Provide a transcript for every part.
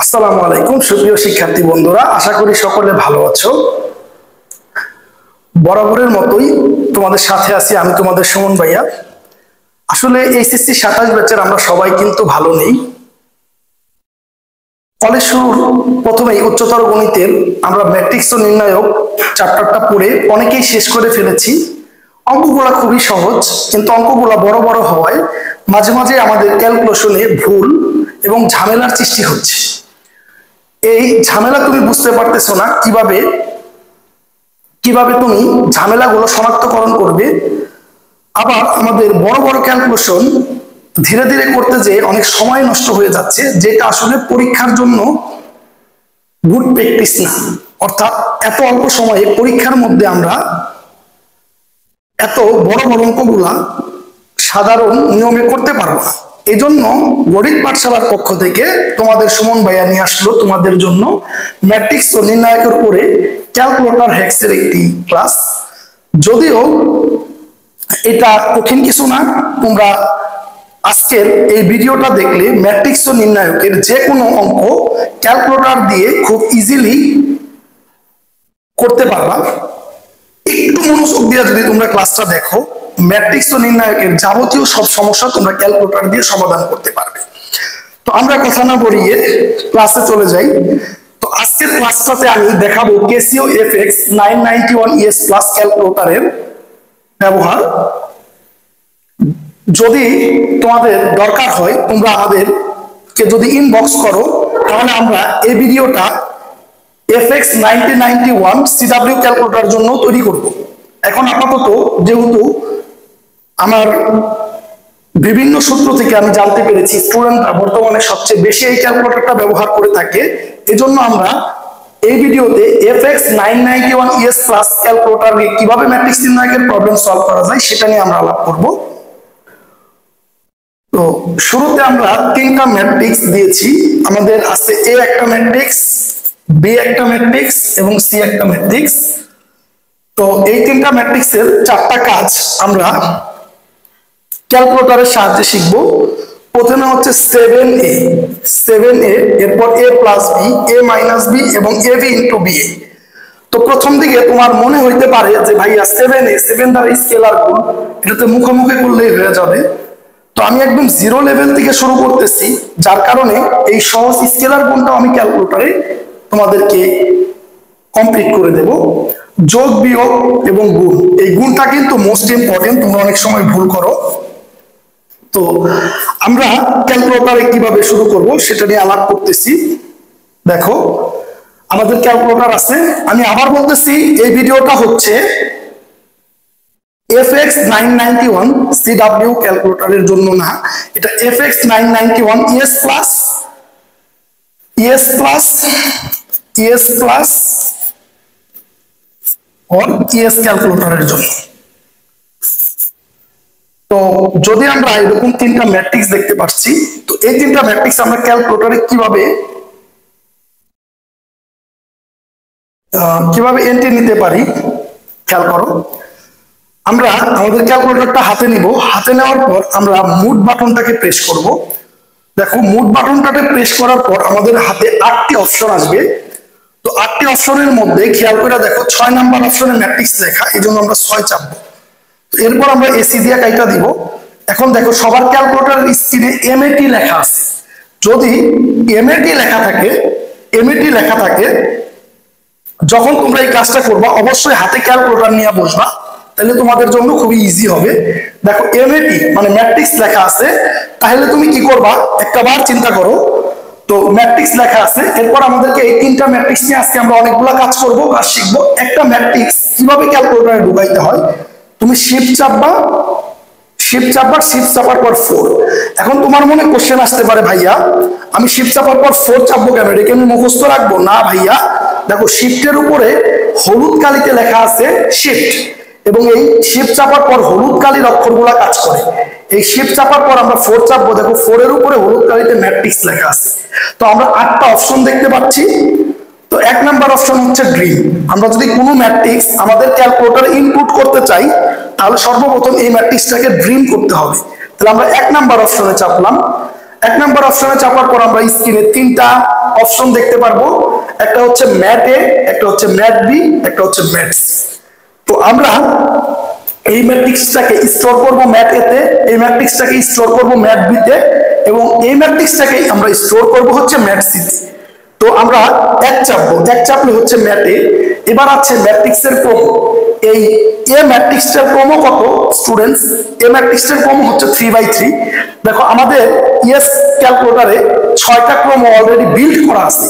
আসসালামু আলাইকুম সুপ্রিয় শিক্ষার্থী বন্ধুরা, আশা করি সকলে ভালো আছো। বরাবরের মতোই তোমাদের সাথে আছি আমি, তোমাদের সুমন ভাইয়া। আসলে এইচএসসি 27 ব্যাচের আমরা সবাই কিন্তু ভালো নেই। কলেজ শুরুর প্রথমেই উচ্চতর গণিতের আমরা ম্যাট্রিক্স ও নির্ণায়ক চ্যাপ্টারটা পড়ে অনেকেই শেষ করে ফেলেছি। অঙ্কগুলা খুবই সহজ, কিন্তু অঙ্কগুলা বড় বড় হওয়ায় মাঝে মাঝে আমাদের ক্যালকুলেশনে ভুল এবং ঝামেলার সৃষ্টি হচ্ছে। এই ঝামেলা তুমি বুঝতে পারতেছো না কিভাবে তুমি ঝামেলাগুলো শনাক্তকরণ করবে। আবার আমাদের বড় বড় ক্যালকুলেশন ধীরে ধীরে করতে যেয়ে অনেক সময় নষ্ট হয়ে যাচ্ছে, যেটা আসলে পরীক্ষার জন্য গুড প্র্যাকটিস না। অর্থাৎ এত অল্প সময়ে পরীক্ষার মধ্যে আমরা এত বড় বড় অঙ্কগুলা সাধারণ নিয়মে করতে পারবো না। এই জন্য গণিত পাঠশালার পক্ষ থেকে তোমাদের সুমন ভাইয়া নিয়ে আসলো তোমাদের জন্য ম্যাট্রিক্স ও নির্ণায়কের উপরে ক্যালকুলেটর হ্যাক্সের একটি ক্লাস। যদিও এটা কঠিন কিছু না, তোমরা আজকের এই ভিডিওটা দেখলে ম্যাট্রিক্স ও নির্ণায়কের যে কোনো অঙ্ক ক্যালকুলেটর দিয়ে খুব ইজিলি করতে পারবা। একটু মনোযোগ দিয়ে যদি তোমরা ক্লাসটা দেখো, ম্যাট্রিক্স ও নির্ণায়কের যাবতীয় সব সমস্যা তোমরা ক্যালকুলেটর দিয়ে সমাধান করতে পারবে। তো আমরা কথা না বলিয়ে ক্লাসে চলে যাই। তো আজকের ক্লাসটাতে আমি দেখাবো ক্যাসিও এফএক্স 991ES প্লাস ক্যালকুলেটরের ব্যবহার। যদি তোমাদের দরকার হয় তোমরা আমাদেরকে যদি ইনবক্স করো, তাহলে আমরা এই ভিডিওটা FX 9091 CW ক্যালকুলেটর জন্য তৈরি করব। এখন আপাতত যেহেতু আমার বিভিন্ন সূত্র থেকে আমি জানতে পেরেছি স্টুডেন্টরা বর্তমানে সবচেয়ে বেশি এই ক্যালকুলেটরটা ব্যবহার করে থাকে, এজন্য আমরা এই ভিডিওতে FX 991ES প্লাস ক্যালকুলেটর দিয়ে কিভাবে ম্যাট্রিক্স নির্ণায়কের প্রবলেম সলভ করা যায় সেটা নিয়ে আমরা আলাপ করব। তো শুরুতে আমরা তিনটা ম্যাট্রিক্স দিয়েছি। আমাদের আছে A একটা ম্যাট্রিক্স, B একটা ম্যাট্রিক্স এবং C একটা ম্যাট্রিক্স। তো এই তিনটা ম্যাট্রিক্সের চারটা কাজ আমরা ক্যালকুলেটরের সাহায্যে শিখব। প্রথমে হচ্ছে 7A, এরপর A plus B, A minus B এবং AB ইন্টু BA। তো প্রথম দিকে তোমার মনে হইতে পারে যে ভাইয়া 7 দ্বারা স্কেলার গুণ, এটাতে মুখোমুখি করলেই হয়ে যাবে। তো আমি একদম জিরো লেভেল থেকে শুরু করতেছি, যার কারণে এই সহজ স্কেলার গুণটা আমি ক্যালকুলেটরে তোমাদেরকে কমপ্লিট করে দেব। যোগ বিয়োগ এবং গুণ, এই গুণটা কিন্তু মোস্ট ইম্পর্টেন্ট, তোমরা অনেক সময় ভুল করো। তো আমরা ক্যালকুলেটরে কিভাবে শুরু করব সেটা নিয়ে আলাপ করতেছি। দেখো আমাদের ক্যালকুলেটর আছে। আমি আবার বলতেছি, এই ভিডিওটা হচ্ছে FX 991 CW ক্যালকুলেটরের জন্য না, এটা FX 991 ES প্লাস और ES ক্যালকুলেটরের জন্য। তো যদি আমরা এরকম তিনটা ম্যাট্রিক্স দেখতে পাচ্ছি, তো এই তিনটা ম্যাট্রিক্স আমরা ক্যালকুলেটরে কিভাবে এন্ট্রি নিতে পারি খেয়াল করো। আমরা আমাদের ক্যালকুলেটরটা হাতে নিব, হাতে নেওয়ার পর আমরা মুভ বাটনটাকে প্রেস করব। দেখো মুভ বাটনটাকে প্রেস করার পর আমাদের হাতে 8টি অপশন আসবে। তো 8টি অপশনের মধ্যে খেয়াল করে দেখো 6 নাম্বার অপশনে ম্যাট্রিক্স লেখা, এই জন্য আমরা 6 চাপবো। এরপর আমরা এসি দিয়ে কাইটা দিব। এখন দেখো সবার ক্যালকুলেটরের স্ক্রিনে MAT লেখা আছে। যদি MAT লেখা থাকে যখন তোমরা এই কাজটা করবা, অবশ্যই হাতে ক্যালকুলেটর নিয়ে বসবা, তাহলে তোমাদের জন্য খুবই ইজি হবে। দেখো MAT মানে ম্যাট্রিক্স লেখা আছে, তাহলে তুমি কি করবা একটা বার চিন্তা করো। তো ম্যাট্রিক্স লেখা আছে, এরপর আমাদেরকে এই তিনটা ম্যাট্রিক্স নিয়ে আজকে আমরা অনেকগুলা কাজ করব আর শিখবো একটা ম্যাট্রিক্স কিভাবে ক্যালকুলেটরে ঢুকাইতে হয়। তুমি শিফট চাপার পর 4। এখন তোমার মনে কোশ্চেন আসতে পারে, ভাইয়া আমি শিফট চাপার পর 4 চাপবো কেন, এটাকে আমি মুখস্থ রাখবো? না ভাইয়া, দেখো শিফটের উপরে হলুদ কালিতে লেখা আছে শিফট, এবং এই শিফট চাপার পর হলুদ কালির অক্ষরগুলা কাজ করে। এই শিফট চাপার পর আমরা 4 চাপবো, দেখো 4 এর উপরে হলুদ কালিতে ম্যাট্রিক্স লেখা আছে। তো আমরা 8টা অপশন দেখতে পাচ্ছি। তো 1 নাম্বার অপশন হচ্ছে ড্রিম। আমরা যদি কোনো ম্যাট্রিক্স আমাদের ক্যালকুলেটরে ইনপুট করতে চাই, তাহলে সর্বপ্রথম এই ম্যাট্রিক্সটাকে ড্রিম করতে হবে। তাহলে আমরা 1 নাম্বার অপশনে চাপলাম। এক নাম্বার অপশনে চাপার পর আমরা স্ক্রিনে তিনটা অপশন দেখতে পারবো, একটা হচ্ছে ম্যাট এ, একটা হচ্ছে ম্যাট বি, একটা হচ্ছে ম্যাট সি। তো আমরা এই ম্যাট্রিক্সটাকে স্টোর করব ম্যাট এ তে, এই ম্যাট্রিক্সটাকে স্টোর করব ম্যাট বি তে, এবং এই ম্যাট্রিক্সটাকে আমরা স্টোর করব হচ্ছে ম্যাট সি তে। তো আমরা এক চাপবো, এক চাপলে হচ্ছে ম্যাট এ। এবার আছে ম্যাট্রিক্সের ক্রম। এই এ ম্যাট্রিক্সটার ক্রম কত স্টুডেন্টস? এ ম্যাট্রিক্সটার ক্রম হচ্ছে 3/3। দেখো আমাদের ইএস ক্যালকুলেটরে 6টা ক্রম অলরেডি বিল্ড করা আছে।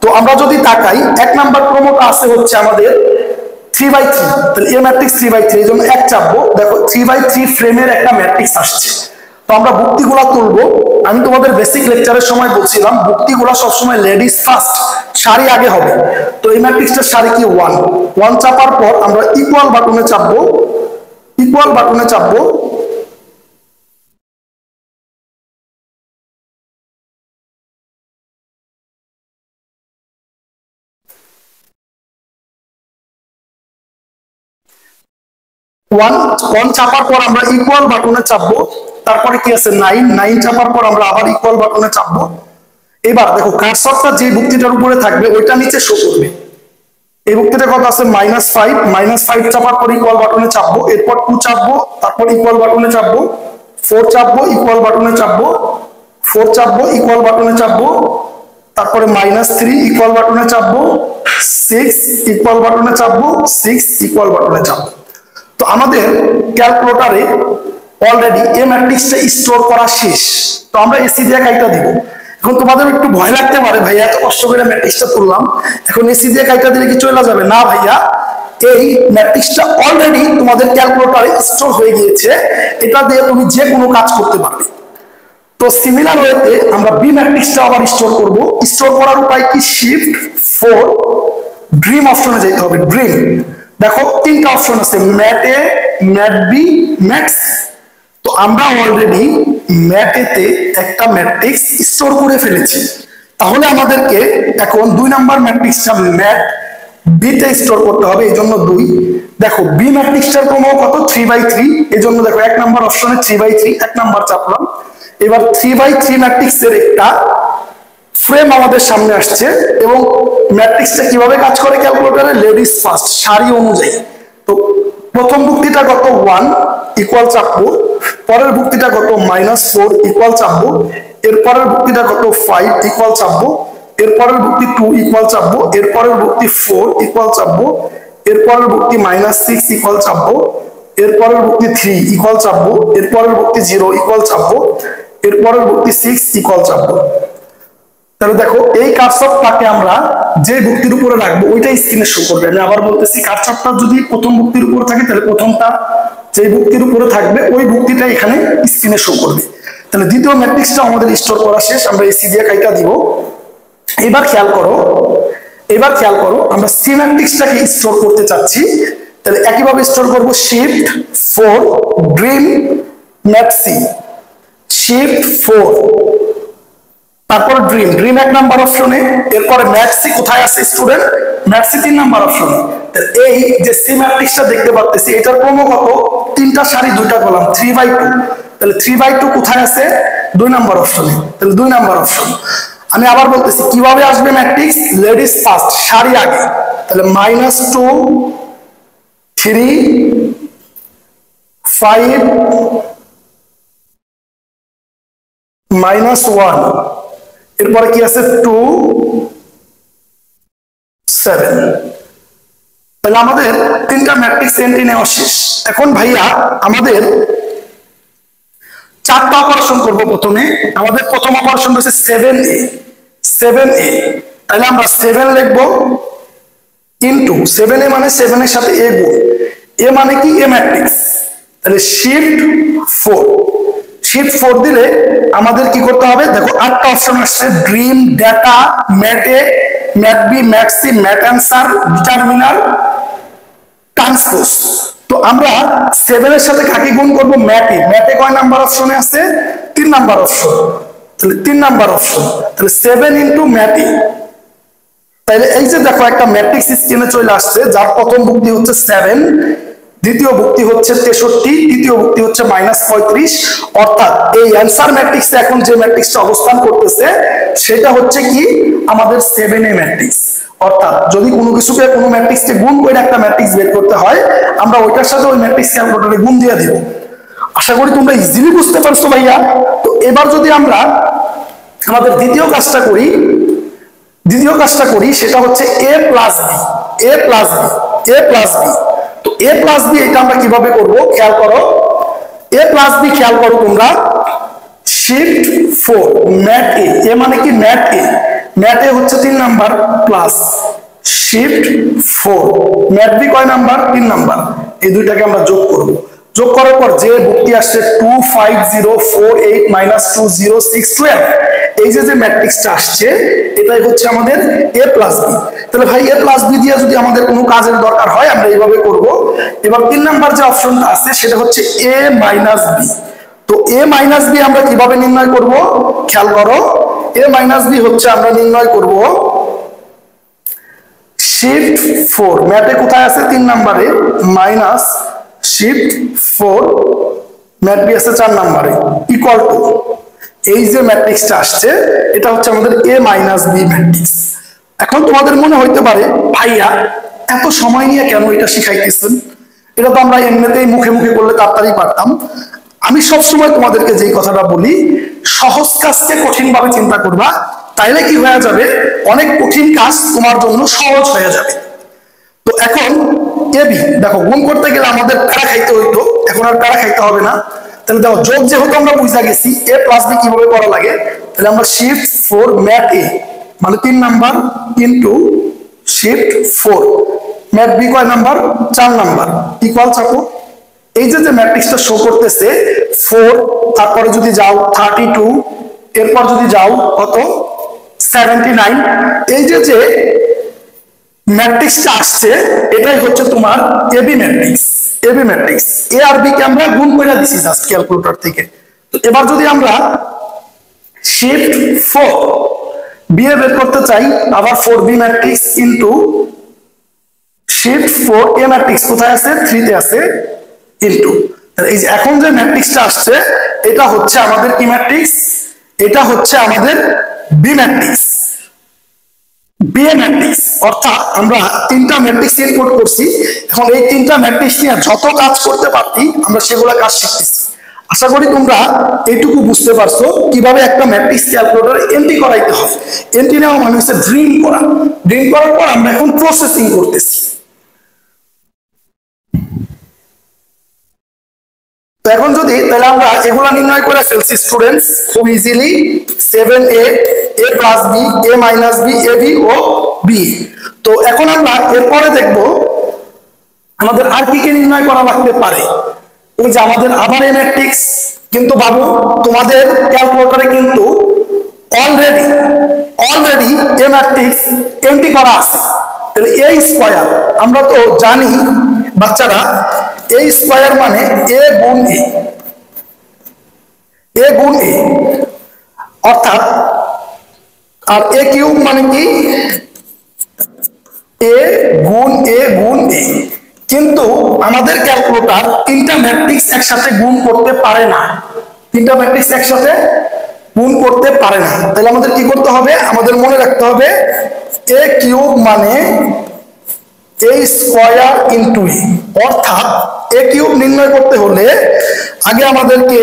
তো আমরা যদি তাকাই, এক নাম্বার ক্রমটা আছে হচ্ছে আমাদের 3/3, তাহলে এ ম্যাট্রিক্স 3/3, এই জন্য এক চাপবো। দেখো 3/3 ফ্রেমের একটা ম্যাট্রিক্স আসছে। তো আমরা ভুক্তিগুলা তুলবো। আমি তোমাদের বেসিক লেকচারের সময় বলছিলাম ভুক্তিগুলা সবসময় লেডিস ফার্স্ট, সারি আগে হবে। তো এই ম্যাট্রিক্সটার সারি কি 1, 1 চাপার পর আমরা ইকুয়াল বাটনে চাপবো, ইকুয়াল বাটনে চাপবো। ওয়ান চাপার পর আমরা ইকুয়াল বাটনে চাপবো। তারপরে কি আছে 9, 9 চাপার পর আমরা আবার ইকুয়াল বাটনে চাপবো। এবার দেখো কার্সরটা যে ভুক্তিটার উপরে থাকবে ওইটা নিচে শো করবে। এই ভুক্তিটা কত আছে -5, -5 চাপার পর ইকুয়াল বাটনে চাপবো। এরপর 2 চাপবো, তারপর ইকুয়াল বাটনে চাপবো। 4 চাপবো, ইকুয়াল বাটনে চাপবো। 4 চাপবো, ইকুয়াল বাটনে চাপবো। তারপরে -3 ইকুয়াল বাটনে চাপবো। 6 ইকুয়াল বাটনে চাপবো। 6 ইকুয়াল বাটনে চাপবো। তো আমাদের ক্যালকুলেটরে অলরেডি এ ম্যাট্রিক্সটা স্টোর করা শেষ। তো আমরা এসি দিয়ে কাইটা দিব। এখন তোমাদের একটু ভয় লাগতে পারে, ভাইয়া এত কষ্ট করে ম্যাট্রিক্সটা তুললাম, এখন এসি দিয়ে কাইটা দিলে কি চলে যাবে? না ভাইয়া, এই ম্যাট্রিক্সটা অলরেডি তোমাদের ক্যালকুলেটরে স্টোর হয়ে গিয়েছে। এটা দিয়ে তুমি যে কোনো কাজ করতে পারবে। তো সিমিলার ওয়েতে আমরা বি ম্যাট্রিক্সটা আবার স্টোর করব। স্টোর করার উপায় কি? Shift 4 ড্রিম অপশনে যেতে হবে। ড্রিম, দেখো তিনটা অপশন আছে, mat A, mat B, mat C. তো আমরা অলরেডি ম্যাট এ তে একটা ম্যাট্রিক্স স্টোর করে ফেলেছি। তাহলে আমাদেরকে এখন 2 নাম্বার ম্যাট্রিক্সটা ম্যাট বি তে স্টোর করতে হবে, এই জন্য 2। দেখো বি ম্যাট্রিক্সটার ক্রম কত? 3/3, এই জন্য দেখো এক নাম্বার অপশনে 3/3, এক নাম্বার চাপলাম। এবার 3/3 ম্যাট্রিক্সের একটা ফ্রেম আমাদের সামনে আসছে, এবং ম্যাট্রিক্সটা কিভাবে কাজ করে ক্যালকুলেটরে? লেডিস ফার্স্ট, সারি অনুযায়ী। তো প্রথম ভুক্তিটা কত? 1 ইকুয়াল চাপবো। পরের ভুক্তিটা কত? -4 ইকুয়াল চাপবো। এরপরের ভুক্তিটা কত? 5 ইকুয়াল চাপবো। এরপরের ভুক্তি 2 ইকুয়াল চাপবো। এরপরের ভুক্তি 4 ইকুয়াল চাপবো। এরপরের ভুক্তি -6 ইকুয়াল চাপবো। এরপরের ভুক্তি 3 ইকুয়াল চাপবো। এরপরের ভুক্তি 0 ইকুয়াল চাপবো। এরপরের ভুক্তি 6 ইকুয়াল চাপবো। তাহলে দেখো এই কারসরটাকে আমরা যে ভুক্তির উপরে রাখবো ওইটাই স্ক্রিনে শো করবে। আমি আবার বলতেছি, কারসরটা যদি প্রথম ভুক্তির উপরে থাকে তাহলে প্রথমটা যে ভুক্তির উপরে থাকবে ওই ভুক্তিটা এখানে স্ক্রিনে শো করবে। তাহলে দ্বিতীয় ম্যাট্রিক্সটা আমাদের স্টোর করা শেষ, আমরা এসি দিয়ে কাইটা দিব। এবার খেয়াল করো, এবার খেয়াল করো, আমরা সি ম্যাট্রিক্সটাকে স্টোর করতে চাচ্ছি। তাহলে একইভাবে স্টোর করব, Shift 4 dim mat C, Shift 4, তারপর ড্রিম, ড্রিম এক নাম্বার অপশনে। এরপরে ম্যাট সি কোথায় আছে স্টুডেন্ট? ম্যাট সি 3 নাম্বার অপশনে। এই যে সি ম্যাট্রিক্সটা দেখতে পাচ্ছি এটার ক্রম কত? 3টা সারি 2টা কলাম, 3/2। তাহলে 3/2 কোথায় আছে? 2 নাম্বার অপশনে। তাহলে 2 নাম্বার অপশন। আমি আবার বলতেছি কিভাবে আসবে ম্যাট্রিক্স? লেডিস ফার্স্ট, সারি আগে। তাহলে -2 3 5 -1, এরপরে কি আছে? 2 7। তাহলে আমাদের 3টা ম্যাট্রিক্স এন্ট্রি নেওয়া শেষ। এখন ভাইয়া আমাদের 4টা অপারেশন করব। প্রথমে আমাদের প্রথম অপারেশন হচ্ছে 7a, 7a। তাহলে আমরা 7 লিখবো ইনটু 7a মানে 7 এর সাথে a গুণ। a মানে কি? a matrix. তাহলে Shift 4 দিলে আমাদের কি করতে হবে? দেখো 8টা অপশন আসছে, dream, data, mat A, mat B, mat C, mat answer, determinant, transpose. তো আমরা 7 এর সাথে কাকে গুণ করব? Mat A. ম্যাট এ কয় নাম্বার অপশনে আছে? 3 নাম্বার অপশন। তাহলে 3 নাম্বার অপশন, তাহলে 7 ইনটু ম্যাট এ। তাহলে এই যে দেখো একটা ম্যাট্রিক্স স্ক্রিনে চলে আসছে যার প্রথম ভুক্তি হচ্ছে 7, দ্বিতীয় ভুক্তি হচ্ছে 63, তৃতীয় ভুক্তি হচ্ছে -35। অর্থাৎ এই অ্যান্সার ম্যাট্রিক্সে এখন যে ম্যাট্রিক্সটা অবস্থান করতেছে সেটা হচ্ছে কি আমাদের 7A ম্যাট্রিক্স। অর্থাৎ যদি কোনো কিছুকে কোনো ম্যাট্রিক্সকে গুণ করে একটা ম্যাট্রিক্স বের করতে হয় আমরা ওইটার সাথে ওই ম্যাট্রিক্স ক্যালকুলেটরে গুণ দিয়ে দিব। আশা করি তোমরা ইজিলি বুঝতে পারছো ভাইয়া। তো এবার যদি আমরা আমাদের দ্বিতীয় কাজটা করি সেটা হচ্ছে a প্লাস বি। তো a প্লাস বি এটা আমরা কিভাবে করব খেয়াল করো। a প্লাস বি খেয়াল করো তোমরা, শিফট 4 ম্যাট এ মানে কি ম্যাট এ হচ্ছে 3 number plus shift 4 mat B কয় নাম্বার 3 নাম্বার। এই দুইটাকে আমরা যোগ করব। যোগ করার পর যে ভুক্তি আসছে 25048 -20612 এই যে ম্যাট্রিক্সটা আসছে এটাই হচ্ছে আমাদের a প্লাস বি। তাহলে ভাই a প্লাস বি দিয়ে যদি আমাদের কোনো কাজের দরকার হয় আমরা এইভাবে করব। এবার 3 নাম্বার যে অপশনটা আছে সেটা হচ্ছে a মাইনাস বি। তো a মাইনাস বি আমরা কিভাবে নির্ণয় করব খেয়াল করো। a মাইনাস বি হচ্ছে আমরা নির্ণয় করব শিফট 4 ম্যাটে কোথায় আছে 3 নাম্বারে মাইনাস শিফট 4 ম্যাট বি আছে 4 নাম্বারে ইকুয়াল টু এই যে ম্যাট্রিক্সটা আসছে এটা হচ্ছে আমাদের a মাইনাস বি ম্যাট্রিক্স। এখন তোমাদের মনে হইতে পারে ভাইয়া এত সময় নিয়ে কেন এটা শিখাইতেছেন, এটা তো আমরা এমনিতেই মুখে মুখে করলে তাড়াতাড়ি পারতাম। আমি সবসময় তোমাদেরকে যেই কথাটা বলি, সহজ কাজকে কঠিন ভাবে চিন্তা করবা, তাইলে কি হয়ে যাবে অনেক কঠিন কাজ তোমার জন্য সহজ হয়ে যাবে। তো এখন এবি দেখো গুণ করতে গেলে আমাদের প্যারা খাইতে হইতো, এখন আর প্যারা খাইতে হবে না। তাহলে দেখো যোগ যেহেতু আমরা বুঝা গেছি a প্লাস বি কিভাবে করা লাগে, তাহলে আমরা শিফট 4 ম্যাট এ মানে 3 number into shift 4 mat B কয় নাম্বার 4 নাম্বার ইকুয়াল চাপো। এই যে ম্যাট্রিক্সটা শো করতেছে 4, তারপরে যদি যাও 32, এরপর যদি যাও কত 79, এই যে ম্যাট্রিক্সটা আসছে এটাই হচ্ছে তোমার এবি ম্যাট্রিক্স। এ আর বি কে আমরা গুণ করে দিছি জাস্ট ক্যালকুলেটর থেকে। তো এবার যদি আমরা শিফট 4 বি এ বের করতে চাই, আবার 4b ম্যাট্রিক্স ইনটু শিফট 4 এ ম্যাট্রিক্স কোথায় আছে 3 তে আছে ইনটু এই যে এখন যে ম্যাট্রিক্সটা আসছে এটা হচ্ছে আমাদের কি ম্যাট্রিক্স, এটা হচ্ছে আমাদের বি ম্যাট্রিক্স। অর্থাৎ আমরা 3টা ম্যাট্রিক্স ইনপুট করছি। এখন এই 3টা ম্যাট্রিক্স নিয়ে যত কাজ করতে পারতি আমরা সেগুলো কাজ শিখতেছি। আশা করি তোমরা এইটুকু বুঝতে পারছো কিভাবে একটা ম্যাট্রিক্স ক্যালকুলেটরে এন্ট্রি করাইতে হয়। এন্ট্রি নেওয়া মানে হচ্ছে ড্রিম করার পর আমরা এখন প্রসেসিং করতেছি। তো এখন যদি তাহলে আমরা এগুলা নির্ণয় করে ফেলছি স্টুডেন্টস খুব easily 7a a plus b a minus b a b ও b। তো এখন আমরা এরপরে দেখব আমাদের আর কি নির্ণয় করা লাগতে পারে। ওই যে আমাদের আবার a ম্যাট্রিক্স, কিন্তু বাবু তোমাদের ক্যালকুলেটরে কিন্তু অলরেডি a ম্যাট্রিক্স এন্ট্রি করা আছে। তাহলে a স্কয়ার আমরা তো জানি বাচ্চারা a স্কয়ার মানে a গুণ a অর্থাৎ আর a কিউব মানে কি a গুণ a। কিন্তু আমাদের ক্যালকুলেটর 3টা ম্যাট্রিক্স একসাথে গুণ করতে পারে না, তাহলে আমাদের কি করতে হবে, আমাদের মনে রাখতে হবে a কিউব মানে a স্কয়ার ইনটু a। অর্থাৎ a কিউব নির্ণয় করতে হলে আগে আমাদেরকে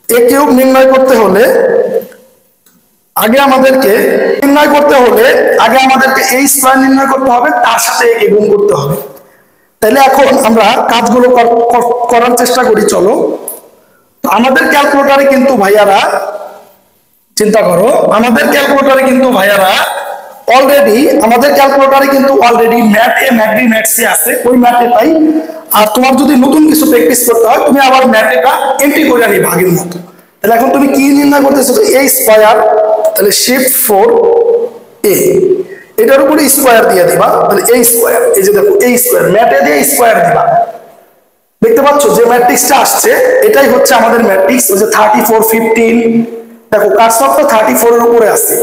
a কিউব নির্ণয় করতে হলে আগে আমাদেরকে a স্কয়ার নির্ণয় করতে হবে, তার সাথে a কে গুণ করতে হবে। তাহলে এখন আমরা কাজগুলো করার চেষ্টা করি। চলো, আমাদের ক্যালকুলেটরে কিন্তু ভাইয়ারা চিন্তা করো, আমাদের ক্যালকুলেটরে কিন্তু already mat A mat B mat C আছে, ওই ম্যাটে তাই। আর তোমার যদি নতুন কিছু প্র্যাকটিস করতে হয় তুমি আবার ম্যাটেটা এন্ট্রি করে নিবা আগের মতো। তাহলে এখন তুমি কি নির্ণয় করতেছো, a স্কয়ার, তাহলে শিফট 4 a এটার উপরে স্কয়ার দিয়ে দিবা, তাহলে a স্কয়ার, এই যে দেখো a স্কয়ার ম্যাটে দিয়ে স্কয়ার দিবা। দেখতে পাচ্ছ যে ম্যাট্রিক্সটা আসছে এটাই হচ্ছে আমাদের ম্যাট্রিক্স। ওই যে 34 15 দেখো কাটসফটা 34 এর উপরে আছে,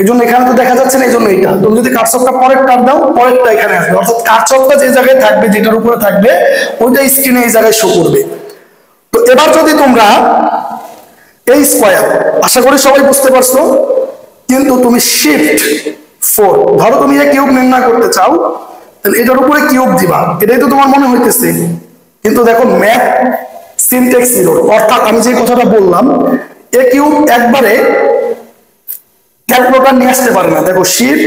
এই জন্য এখানে তো দেখা যাচ্ছে না, এই জন্য এটা তুমি যদি কারসরটা পরেরটা দাও পরেরটা এখানে আসবে, অর্থাৎ কারসরটা যে জায়গায় থাকবে যেটার উপরে থাকবে ওইটা স্ক্রিনে এই জায়গায় শো করবে। তো এবার যদি তোমরা এই স্কয়ার, আশা করি সবাই বুঝতে পারছো, কিন্তু তুমি শিফট 4 ধরো তুমি এই কিউব নির্ণয় করতে চাও, তাহলে এটার উপরে কিউব দিবা, এটাই তো তোমার মনে হইতেছে, কিন্তু দেখো ম্যাথ সিনট্যাক্স এরর, অর্থাৎ আমি যে কথাটা বললাম এ কিউব একবারে ক্যালকুলেটর নিয়ে আসতে পারে না। দেখো শিফট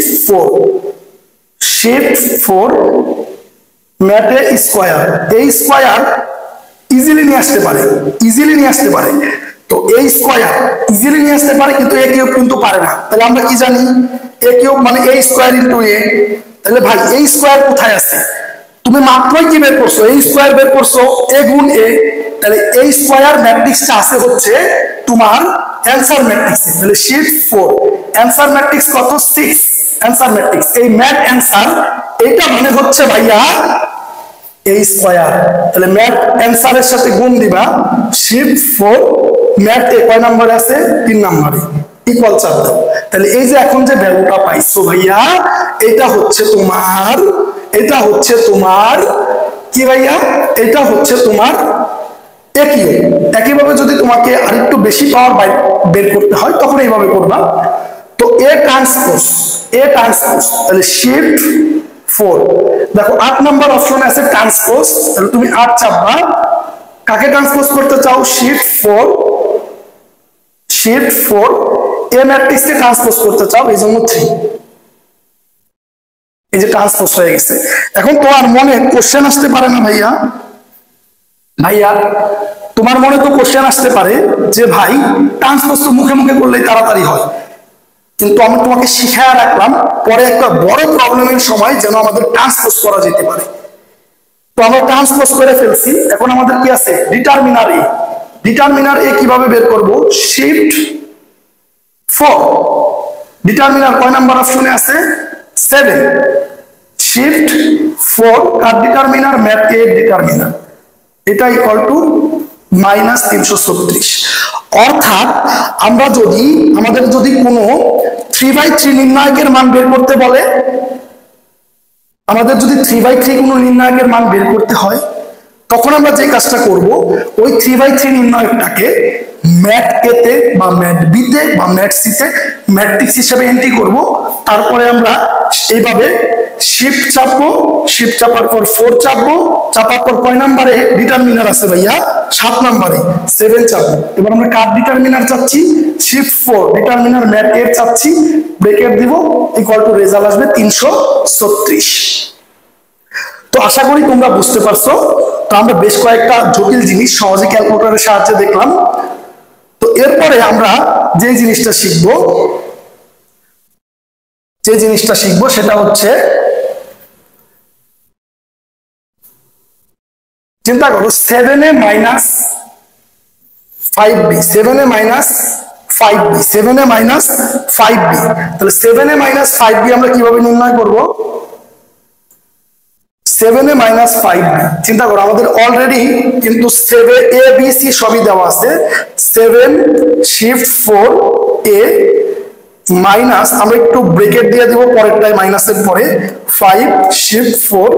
4 ম্যাথে স্কয়ার, এই স্কয়ার ইজিলি নিয়ে আসতে পারে, তো এই স্কয়ার ইজিলি নিয়ে আসতে পারে, কিন্তু এ কিউব কিন্তু পারে না। তাহলে আমরা কি জানি, এ কিউব মানে এ স্কয়ার ইনটু এ। তাহলে ভাই এই স্কয়ার কোথায় আছে, তুমি মাত্রই কি বের করছো, এই স্কয়ার বের করছো, এ গুণ এ। তাহলে এই স্কয়ার ম্যাট্রিক্সটা আছে হচ্ছে তোমার অ্যানসার ম্যাট্রিক্সে। তাহলে শিফট 4 অ্যানসার ম্যাট্রিক্স কত, 6 অ্যানসার ম্যাট্রিক্স, এই ম্যাট অ্যানসার এটা মানে হচ্ছে ভাইয়া এই স্কয়ার। তাহলে ম্যাট অ্যানসারের সাথে গুণ দিবা, শিফট 4 ম্যাট এ কয় নম্বরে আছে, 3 নম্বরে, ইকুয়াল চাপ দাও। তাহলে এই যে এখন যে ভ্যালুটা পাইছো ভাইয়া, এটা হচ্ছে তোমার কি ভাইয়া, এটা হচ্ছে তোমার একইভাবে যদি তোমাকে আরেকটু বেশি পাওয়ার বের করতে হয় তখন এইভাবে করবা। তো এ ট্রান্সপোজ, তাহলে শিফট 4, দেখো 8 নাম্বার অপশনে আছে ট্রান্সপোজ, তাহলে তুমি 8 চাপবা, কাকে ট্রান্সপোজ করতে চাও, শিফট 4 এ ম্যাট্রিক্সকে ট্রান্সপোজ করতে চাও, এই জন্য 3, এই যে ট্রান্সপোজ হয়ে গেছে। এখন তোমার মনে কোশ্চেন আসতে পারে না ভাইয়া, তোমার মনে তো কোশ্চেন আসতে পারে যে ভাই ট্রান্সপোজ তো মুখে মুখে করলেই তাড়াতাড়ি হয়, কিন্তু আমি তোমাকে শিখায় রাখলাম পরে একটা বড় প্রবলেমের সময় যেন আমাদের ট্রান্সপোজ করা যেতে পারে। তো আমরা ট্রান্সপোজ করে ফেলছি, এখন আমাদের কি আছে, ডিটারমিনার এ কিভাবে বের করব, শিফট 4 ডিটারমিনার কয় নাম্বার অপশনে আছে, 7, শিফট 4 আর ডিটারমিনার ম্যাথ এ ডিটারমিনার, এটা ইকুয়াল টু -336। অর্থাৎ আমাদের যদি কোনো 3/3 নির্ণায়কের মান বের করতে বলে, আমাদের যদি 3/3 কোনো নির্ণায়কের মান বের করতে হয়, তখন আমরা যে কাজটা করব, ওই 3/3 নির্ণায়কটাকে ম্যাট এ তে বা ম্যাট বি তে বা ম্যাট সি তে ম্যাট্রিক্স হিসেবে এন্ট্রি করব। তারপরে আমরা এইভাবে শিফট চাপবো, শিফট চাপার পর 4 চাপবো, চাপার পর কয় নাম্বারে ডিটারমিনার আছে ভাইয়া, 7 নাম্বারে 7 চাপবো। এবার আমরা কার ডিটারমিনার চাচ্ছি, শিফট 4 ডিটারমিনার ম্যাট এর চাচ্ছি, ব্রেকেট দিব, ইকুয়াল টু রেজাল্ট আসবে 336। তো আশা করি তোমরা বুঝতে পারছো। তো আমরা বেশ কয়েকটা জটিল জিনিস সহজে ক্যালকুলেটরের সাহায্যে দেখলাম। তো এরপরে আমরা যে জিনিসটা শিখবো সেটা হচ্ছে, চিন্তা করো 7a - 5b, 7a - 5b, 7a - 5b, তাহলে 7a - 5b আমরা কিভাবে নির্ণয় করব, 7a - 5b, চিন্তা করো আমাদের অলরেডি কিন্তু 7a b c সবই দেওয়া আছে, 7 শিফট 4a মাইনাস, আমরা একটু ব্রেকেট দিয়ে দিব পরেরটাই মাইনাসের পরে, 5 শিফট 4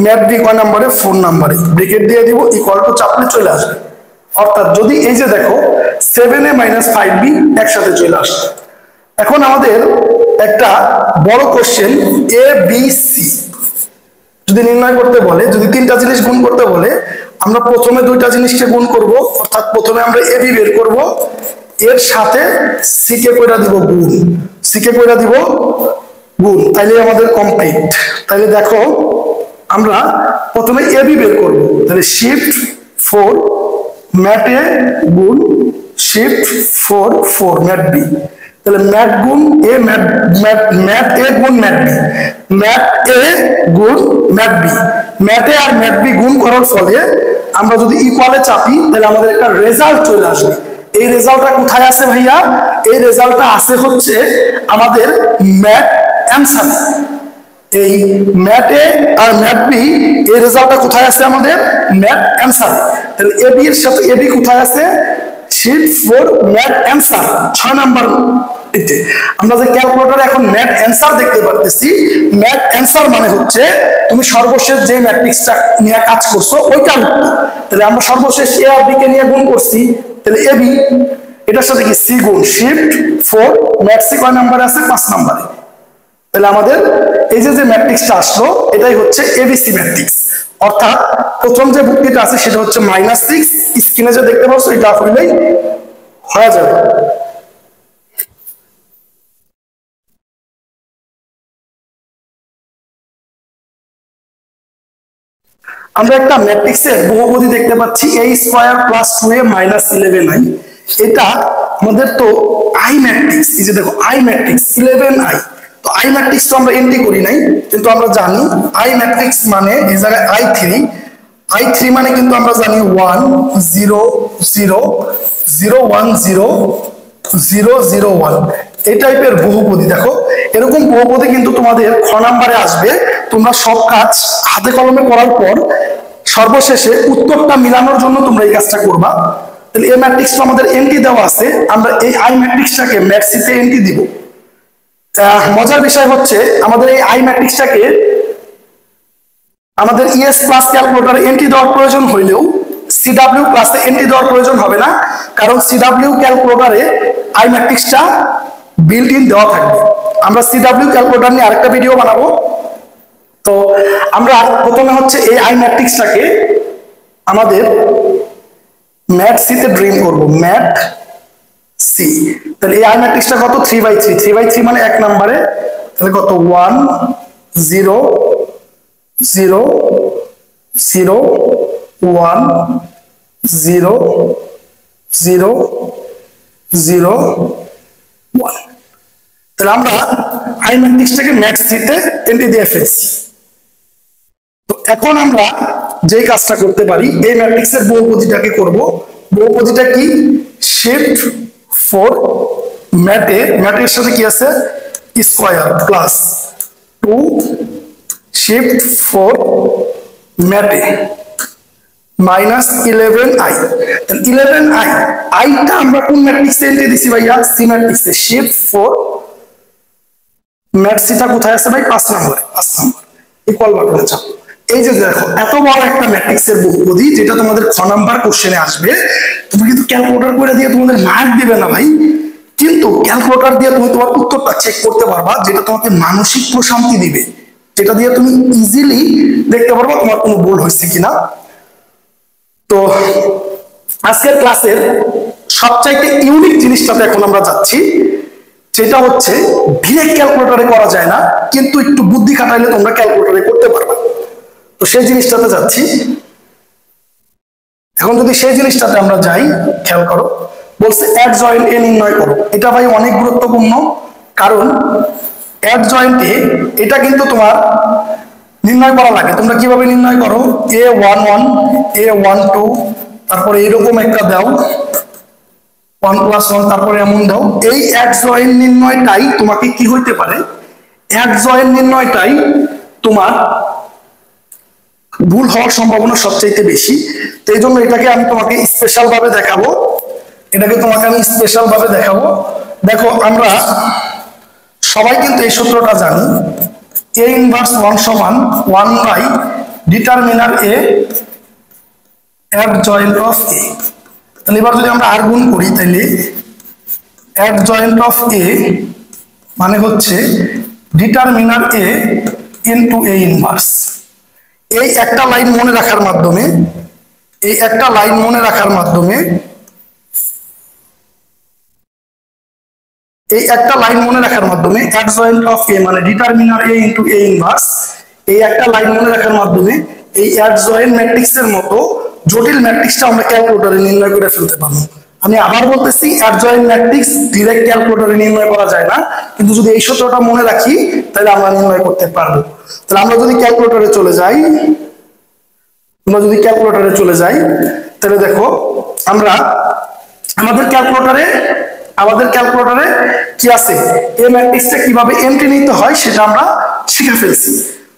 ম্যাথ বি কয় নাম্বারে, 4 নাম্বারে, ব্রেকেট দিয়ে দিব, ইকুয়াল টু চাপলে চলে আসবে। অর্থাৎ যদি এই যে দেখো 7a - 5b একসাথে চলে আসবে। এখন আমাদের একটা বড় কোশ্চেন, এ বি সি যদি নির্ণয় করতে বলে, যদি 3টা জিনিস গুণ করতে বলে, আমরা প্রথমে 2টা জিনিসকে গুণ করব, অর্থাৎ প্রথমে আমরা এ বি বের করব, এর সাথে সি কে কইরা দিব গুণ, তাইলে আমাদের কমপ্লিট। তাইলে দেখো আমরা প্রথমে এ বি বের করব, তাহলে শিফট 4 ম্যাট এ গুণ শিফট 4 ম্যাট বি, তাহলে ম্যাট গুণ এ ম্যাট এ গুণ ম্যাট বি, ম্যাট এ গুণ ম্যাট বি, ম্যাট এ আর ম্যাট বি গুণ করার ফলে আমরা যদি ইকুয়ালে চাপি তাহলে আমাদের একটা রেজাল্ট চলে আসবে। এই রেজাল্টটা কোথায় আছে ভাইয়া, এই রেজাল্টটা আছে হচ্ছে আমাদের ম্যাট অ্যানসার। এই ম্যাট এ আর ম্যাট বি এই রেজাল্টটা কোথায় আছে, আমাদের ম্যাট অ্যানসার। তাহলে এ বি এর সাথে এ বি কোথায় আছে, শিফট 4 ম্যাট অ্যানসার, 6 নাম্বার আমরা যে ক্যালকুলেটরে এখন ম্যাথ অ্যান্সার দেখতে পারতেছি, ম্যাথ অ্যান্সার মানে হচ্ছে তুমি সর্বশেষ যে ম্যাট্রিক্সটা নিয়ে কাজ করছো ওইটা উত্তর। তাহলে আমরা সর্বশেষ এ আর বি কে নিয়ে গুণ করছি, তাহলে এ বি, এটার সাথে কি সি গুণ শিফট 4, ম্যাথ সি কয় নাম্বারে আছে 5 নাম্বারে। তাহলে আমাদের এই যে ম্যাট্রিক্সটা আসলো এটাই হচ্ছে এবিসি ম্যাট্রিক্স। অর্থাৎ প্রথম যে বুক্তিটা আছে সেটা হচ্ছে -6, স্ক্রিনে যে দেখতে পাচ্ছ এটা হইলেই হয়ে যাবে। আমরা একটা ম্যাট্রিক্সের বহুপদী দেখতে পাচ্ছি a² + 2a - 11i। এটা আমাদের তো আই ম্যাট্রিক্স, এই যে দেখো আই ম্যাট্রিক্স 11i। তো আই ম্যাট্রিক্স তো আমরা এন্ট্রি করি নাই, কিন্তু আমরা জানি আই ম্যাট্রিক্স মানে এই জায়গায় i3 মানে কিন্তু আমরা জানি 1 0 0 0 1 0 0 0 1 এই টাইপের বহুপদী। দেখো এরকম বহুপদী কিন্তু তোমাদের খ নাম্বারে আসবে। তোমরা সব কাজ হাতে কলমে করার পর সর্বশেষে উত্তরটা মিলানোর জন্য তোমরা এই কাজটা করবা। তাহলে এই ম্যাট্রিক্সটা আমাদের এন্ট্রি দেওয়া আছে, আমরা এই আই ম্যাট্রিক্সটাকে ম্যাটসিতে এন্ট্রি দিব। মজার বিষয় হচ্ছে আমাদের এই আই ম্যাট্রিক্সটাকে আমাদের ইএস প্লাস ক্যালকুলেটরে এন্ট্রি দেওয়ার প্রয়োজন হইলেও সিডব্লিউ প্লাসে এন্ট্রি দেওয়ার প্রয়োজন হবে না, কারণ সিডব্লিউ ক্যালকুলেটরে আই ম্যাট্রিক্সটা বিল্ট ইন দেওয়া থাকবে। আমরা সিডব্লিউ ক্যালকুলেটর নিয়ে আরেকটা ভিডিও বানাবো। তো আমরা প্রথমে হচ্ছে এই আই ম্যাট্রিক্সটাকে আমাদের ম্যাট সিতে ড্রিম করব, ম্যাট সি। তাহলে এই আই ম্যাট্রিক্সটা কত 3/3, 3/3 মানে এক নম্বরে, তাহলে কত 1 0 0 0 1 0 0 0 1। তাহলে আমরা আই ম্যাট্রিক্সটাকে ম্যাট সিতে এন্ট্রি দিয়ে ফেলছি। তো এখন আমরা যে কাজটা করতে পারি এই ম্যাট্রিক্সের বহুপদীটাকে করব। বহুপদীটা কি? শিফট 4 ম্যাটের সাথে কি আছে স্কয়ার প্লাস 2 শিফট 4 ম্যাটে -11i। তাহলে 11i আইটা আমরা কোন ম্যাট্রিক্সে এন্ট্রি দিছি ভাইয়া? সি ম্যাট্রিক্সে। শিফট 4 ম্যাট সিটা কোথায় আছে ভাই? 5 নম্বরে। 5 নম্বর ইকুয়াল বাটনে চাপ। এই যে দেখো এত বড় একটা ম্যাট্রিক্সের বহুপদী যেটা তোমাদের খ নাম্বার কোশ্চেনে আসবে, তুমি কিন্তু ক্যালকুলেটর করে দিয়ে তোমাদের মার্ক দিবে না ভাই, কিন্তু ক্যালকুলেটর দিয়ে তুমি তোমার উত্তরটা চেক করতে পারবা, যেটা তোমাকে মানসিক প্রশান্তি দিবে, যেটা দিয়ে তুমি ইজিলি দেখতে পারবা তোমার কোনো ভুল হয়েছে কিনা। তো আজকের ক্লাসের সবচাইতে ইউনিক জিনিসটাতে এখন আমরা যাচ্ছি, সেটা হচ্ছে ডিরেক্ট ক্যালকুলেটরে করা যায় না, কিন্তু একটু বুদ্ধি খাটাইলে তোমরা ক্যালকুলেটরে করতে পারবে। তো সেই জিনিসটাতে যাচ্ছি। এখন যদি সেই জিনিসটাতে আমরা যাই, খেয়াল করো, বলছে অ্যাড জয়েন্ট এ নির্ণয় করো। এটা ভাই অনেক গুরুত্বপূর্ণ, কারণ অ্যাড জয়েন্টে এটা কিন্তু তোমার নির্ণয় করা লাগে। তোমরা কিভাবে নির্ণয় করো? a11 a12 তারপরে এরকম একটা দাও 1 + 1, তারপরে এমন দাও। এই অ্যাড জয়েন্ট নির্ণয়টাই তোমাকে কি হইতে পারে? অ্যাড জয়েন্ট নির্ণয়টাই তোমার ভুল হওয়ার সম্ভাবনা সবচেয়ে বেশি। তো এই জন্য এটাকে আমি তোমাকে স্পেশাল ভাবে দেখাবো। দেখো আমরা সবাই কিন্তু এই সূত্রটা জানি, a ইনভার্স 1 সমান 1 determinant a adjoint of a। তাহলে এবার যদি আমরা আর গুণ করি, তাহলে অ্যাড জয়েন্ট অফ a মানে হচ্ছে determiner a into a inverse. এই একটা লাইন মনে রাখার মাধ্যমে অ্যাড জয়েন্ট অফ a মানে determiner a into a inverse, এই একটা লাইন মনে রাখার মাধ্যমে এই অ্যাড জয়েন্ট ম্যাট্রিক্সের মতো জটিল ম্যাট্রিক্সটা আমরা ক্যালকুলেটরে নির্ণয় করে ফেলতে পারবো। আমি আবার বলতেছি, অ্যাড জয়েন্ট ম্যাট্রিক্স ডিরেক্ট ক্যালকুলেটরে নির্ণয় করা যায় না, কিন্তু যদি এই সূত্রটা মনে রাখি তাহলে আমরা নির্ণয় করতে পারবো। তাহলে আমরা যদি ক্যালকুলেটরে চলে যাই, তাহলে দেখো আমরা আমাদের ক্যালকুলেটরে কি আছে, এই ম্যাট্রিক্সটা কিভাবে এন্ট্রি নিতে হয় সেটা আমরা শিখে ফেলছি।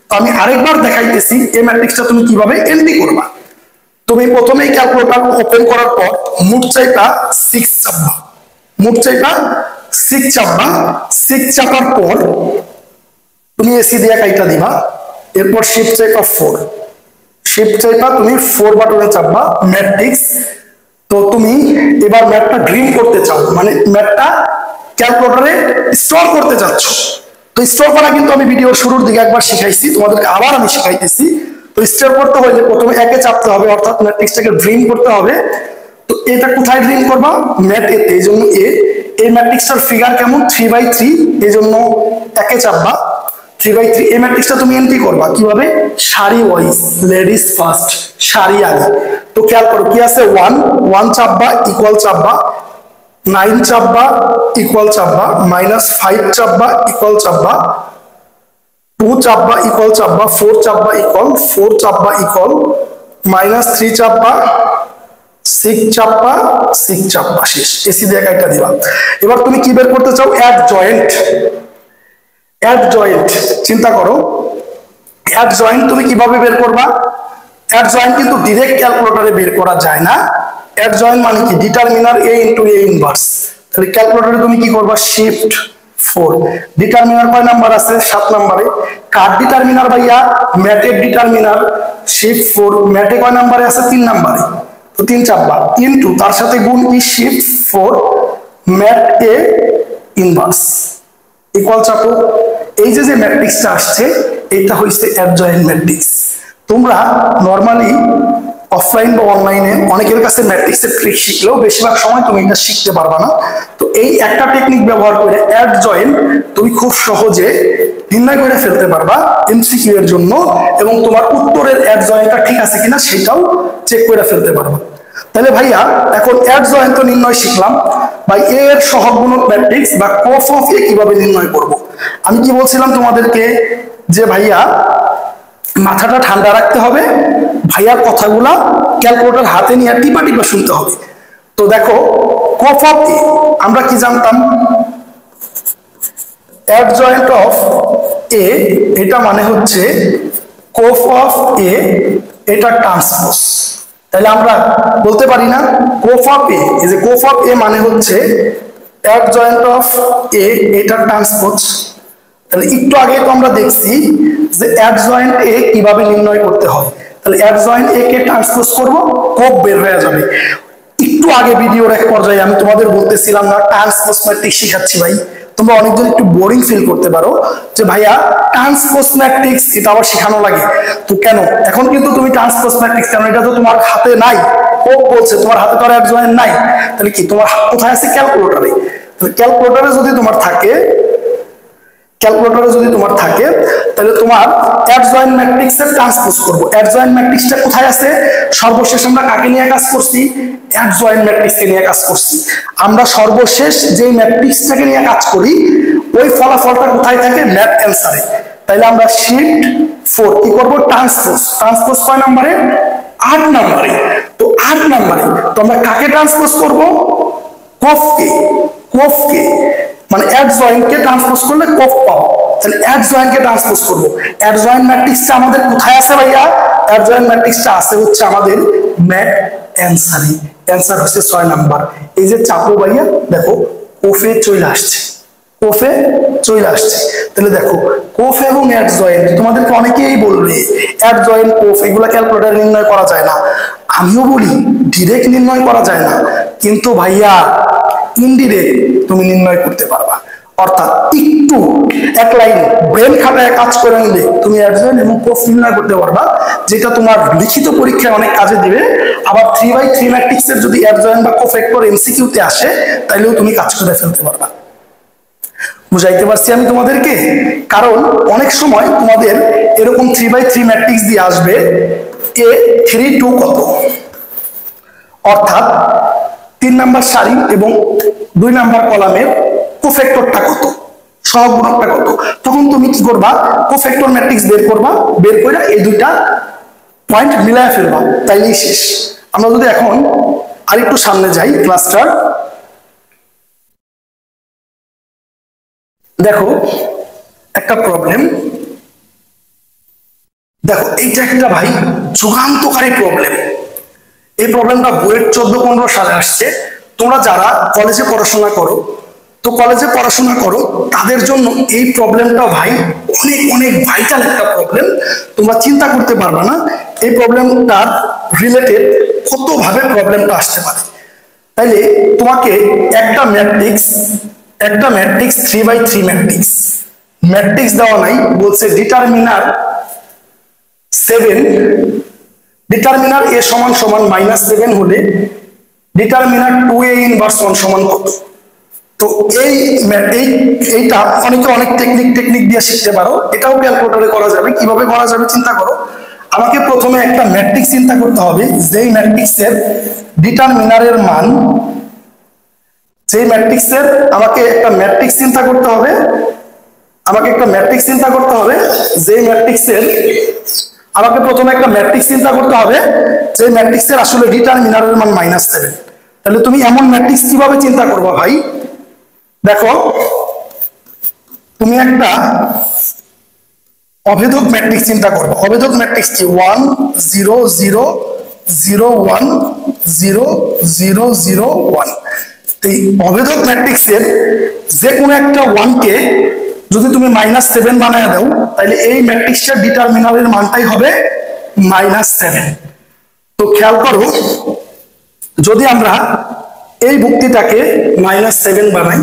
তো আমি আরেকবার দেখাইতেছি এই ম্যাট্রিক্সটা তুমি কিভাবে এন্ট্রি করবা। তুমি প্রথমেই ক্যালকুলেটর ওপেন করার পর মুঠ চাইটা 6 চাপবা, 6 চাপবা, 6 চাপার পর তুমি এসি দিয়ে কাইটা দিবা, এরপর শিফট চাপা 4, শিফট চাপা তুমি 4 বাটনে চাপবা ম্যাট্রিক্স। তো তুমি এবার ম্যাথটা ড্রিম করতে চাও, মানে ম্যাথটা ক্যালকুলেটরে স্টোর করতে যাচ্ছ। তো স্টোর করা কিন্তু আমি ভিডিওর শুরুর দিকে একবার শিখাইছি, তোমাদেরকে আবার আমি শিখাইতেছি। তো স্টোর করতে হলে প্রথমে একে চাপতে হবে, অর্থাৎ ম্যাট্রিক্সটাকে ড্রিম করতে হবে। তো এটা কোথায় ড্রিম করবা? ম্যাট এতে, এই জন্য এই ম্যাট্রিক্সটার ফিগার কেমন? 3/3, এই জন্য একে চাপবা 3/3। এই ম্যাট্রিক্সটা তুমি এন্ট্রি করবা কিভাবে? সারি ওয়াইজ, লেডিস ফার্স্ট, সারি আগে। তো খেয়াল করো কি আছে, 1 চাপবা, ইকুয়াল চাপবা, 9 চাপবা, ইকুয়াল চাপবা, -5 চাপবা, ইকুয়াল চাপবা, 2 চাপবা, ইকুয়াল চাপবা, 4 চাপবা, ইকুয়াল, 4 চাপবা, ইকুয়াল, -3 চাপবা, 6 চাপবা, 6 চাপবা, শেষ। এসি দিয়ে একটা দিবা। এবার তুমি কি বের করতে চাও? Add joint. অ্যাড জয়েন্ট চিন্তা করো, অ্যাড জয়েন্ট তুমি কিভাবে বের করবা? অ্যাড জয়েন্ট কিন্তু ডাইরেক্ট ক্যালকুলেটরে বের করা যায় না। অ্যাড জয়েন্ট মানে কি? Determiner a into a inverse. তাহলে ক্যালকুলেটরে তুমি কি করবা? শিফট 4। ডিটারমিনার কয় নাম্বার আছে? 7 নম্বরে। কার ডিটারমিনার ভাইয়া? ম্যাটের ডিটারমিনার। শিফট 4, ম্যাটে কয় নাম্বারে আছে? 3 নম্বরে। তো 3 চাপবা, ইনটু তার সাথে গুণ কি? Shift 4 mat a inverse, equal চাপো। এই যে ম্যাট্রিক্সটা আসছে, এটা হইছে অ্যাডজয়েন্ট ম্যাট্রিক্স। তোমরা নরমালি অফলাইন বা অনলাইনে অনেকের কাছে ম্যাট্রিক্সের ট্রিক শিখলেও বেশিরভাগ সময় তুমি এটা শিখতে পারবা না। তো এই একটা টেকনিক ব্যবহার করে অ্যাডজয়েন্ট তুমি খুব সহজে নির্ণয় করে ফেলতে পারবা এমসিকিউ এর জন্য, এবং তোমার উত্তরের অ্যাডজয়েন্টটা ঠিক আছে কিনা সেটাও চেক করে ফেলতে পারবা। তাহলে ভাইয়া এখন অ্যাডজয়েন্ট তো নির্ণয় শিখলাম, বা এ এর সহগুণক ম্যাট্রিক্স বা কফ অফ এ কিভাবে নির্ণয় করব। আমি কি বলছিলাম তোমাদেরকে যে ভাইয়া মাথাটা ঠান্ডা রাখতে হবে, ভাইয়ার কথাগুলা ক্যালকুলেটর হাতে নিয়ে টিপা টিপা শুনতে হবে। তো দেখো কফ অফ এ আমরা কি জানতাম? অ্যাডজয়েন্ট অফ এ, এটা মানে হচ্ছে কফ অফ এ, এটা ট্রান্সপোজ। তাহলে আমরা বলতে পারি না কোফ অফ এ, এই যে কোফ অফ এ মানে হচ্ছে অ্যাডজয়েন্ট অফ এ, এটা ট্রান্সপোজ। তাহলে একটু আগে তো আমরা দেখছি যে অ্যাডজয়েন্ট এ কিভাবে নির্ণয় করতে হয়। তাহলে অ্যাডজয়েন্ট এ কে ট্রান্সপোজ করব, কোফ বের হয়ে যাবে। একটু আগে ভিডিওর এক পর্যায়ে আমি তোমাদের বলতেছিলাম না ট্রান্সপোজ ম্যাট্রিক্স শিখাচ্ছি ভাই, তোমরা অনেকজন একটু বোরিং ফিল করতে পারো যে ভাইয়া ট্রান্সপোজ ম্যাট্রিক্স এটা আবার শেখানো লাগে। তো কেন? এখন কিন্তু তুমি ট্রান্সপোজ ম্যাট্রিক্স, কারণ এটা তো তোমার হাতে নাই, ও বলছে তোমার হাতে তো আর অ্যাডজয়েন্ট নাই, তাহলে কি তোমার কোথায় আছে? ক্যালকুলেটরে। ক্যালকুলেটরে যদি তোমার থাকে, তাহলে তোমার অ্যাডজয়েন্ট ম্যাট্রিক্সের ট্রান্সপোজ করব। অ্যাডজয়েন্ট ম্যাট্রিক্সটা কোথায় আছে? সর্বশেষ আমরা কাকে নিয়ে কাজ করছি? অ্যাডজয়েন্ট ম্যাট্রিক্সকে নিয়ে কাজ করছি। আমরা সর্বশেষ যে ম্যাট্রিক্সটাকে নিয়ে কাজ করি ওই ফলাফলটা কোথায় থাকে? ম্যাথ অ্যান্সারে। তাইলে আমরা শিফট 4 কি করব? ট্রান্সপোজ। ট্রান্সপোজ কয় নম্বরে? 8 নম্বরে। তো 8 নম্বরে তো আমরা কাকে ট্রান্সপোজ করব? কফকে। মানে অ্যাডজয়েন্ট কে ট্রান্সপোজ করলে কফ পাবো। তাহলে অ্যাডজয়েন্ট কে ট্রান্সপোজ করব। অ্যাডজয়েন্ট ম্যাট্রিক্সটা আমাদের কোথায় আছে ভাইয়া? অ্যাডজয়েন্ট ম্যাট্রিক্সটা আছে হচ্ছে আমাদের ম্যাথ অ্যান্সারে। অ্যান্সার হচ্ছে 6 নাম্বার। এই যে চাপো ভাইয়া, দেখো কোফে চলে আসছে, তাহলে দেখো কোফ এবং অ্যাডজয়েন্ট, তোমাদেরকে অনেকেই বলবে অ্যাডজয়েন্ট কোফ এগুলা ক্যালকুলেটরে নির্ণয় করা যায় না। আমিও বলি ডিরেক্ট নির্ণয় করা যায় না, কিন্তু ভাইয়া ইনডিরেক্ট তুমি নির্ণয় করতে পারবা। অর্থাৎ একটু এক লাইন ব্রেন খাটায় কাজ করে নিলে তুমি অ্যাডজয়েন্ট এবং কোফ নির্ণয় করতে পারবা, যেটা তোমার লিখিত পরীক্ষায় অনেক কাজে দিবে। আবার 3/3 ম্যাট্রিক্সের যদি অ্যাডজয়েন্ট বা কোফ ফ্যাক্টর এমসিকিউতে আসে তাহলেও তুমি কাজ করে ফেলতে পারবা। বুঝাইতে পারছি আমি তোমাদেরকে? কারণ অনেক সময় তোমাদের এরকম 3/3 ম্যাট্রিক্স দিয়ে আসবে এ 3 2 কত, অর্থাৎ 3 নাম্বার সারি এবং 2 নাম্বার কলামের কোফ্যাক্টরটা কত, সহগুণকটা কত। তখন তুমি কি করবা? কোফ্যাক্টর ম্যাট্রিক্স বের করবা, বের করে এই দুইটা পয়েন্ট মিলায় ফেলবা, তাইলেই শেষ। আমরা যদি এখন আরেকটু সামনে যাই ক্লাসটার, দেখো একটা প্রবলেম, দেখো এইটা একটা ভাই যুগান্তকারী প্রবলেম। এই প্রবলেমটা বইয়ের 14-15 সালে আসছে। তোমরা যারা কলেজে পড়াশোনা করো তো কলেজে পড়াশোনা করো তাদের জন্য এই প্রবলেমটা ভাই অনেক অনেক ভাইটাল একটা প্রবলেম, তোমরা চিন্তা করতে পারবে না এই প্রবলেমটার রিলেটেড কতভাবে প্রবলেমটা আসতে পারে। তাইলে তোমাকে একটা ম্যাট্রিক্স 3/3 ম্যাট্রিক্স দেওয়া নাই, বলছে ডিটারমিনার 7, ডিটারমিনার a সমান সমান -7 হলে ডিটারমিনার 2a ইনভার্স 1 সমান কত। তো এইটা অনেকে অনেক টেকনিক দিয়ে শিখতে পারো, এটাও ক্যালকুলেটরে করা যাবে। কিভাবে করা যাবে চিন্তা করো। আমাকে প্রথমে একটা ম্যাট্রিক্স চিন্তা করতে হবে, যেই ম্যাট্রিক্সের ডিটারমিনারের মান, আমাকে একটা ম্যাট্রিক্স চিন্তা করতে হবে, আমাকে প্রথমে একটা ম্যাট্রিক্স চিন্তা করতে হবে যে ম্যাট্রিক্সের আসলে ডিটারমিনারের মান -7। তাহলে তুমি এমন ম্যাট্রিক্স কিভাবে চিন্তা করবা ভাই? দেখো, তুমি একটা অভেদক ম্যাট্রিক্স চিন্তা করবে। অভেদক ম্যাট্রিক্স কি? 1 0 0 0 1 0 0 0 1। এই অভেদক ম্যাট্রিক্সের যে কোনো একটা 1 কে যদি তুমি -7 বানায় দাও, তাহলে এই ম্যাট্রিক্সের ডিটারমিনারের মানটাই হবে -7। তো খেয়াল করো, যদি আমরা এই ভুক্তিটাকে -7 বানাই,